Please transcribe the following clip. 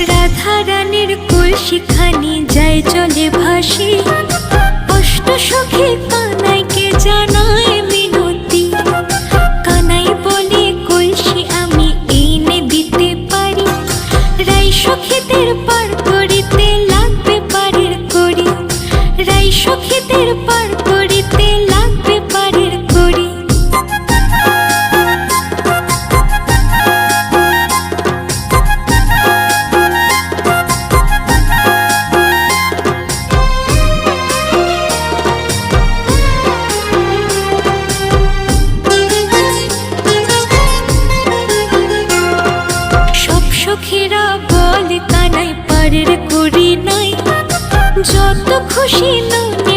রাধা রানীর কলসিখানি যায় চলে ভাসি, অষ্ট সখী কানাইকে জানায় মিনতি। কানাই বলে কলসি আমি এনে দিতে পারি, রাই সখীদের পার করিতে লাগবে পারের করি, রাই সখীদের পার করিতে লাগবে পারের করি। সখীরা বলে কানাই পারের করি নাই, যত খুশি ননি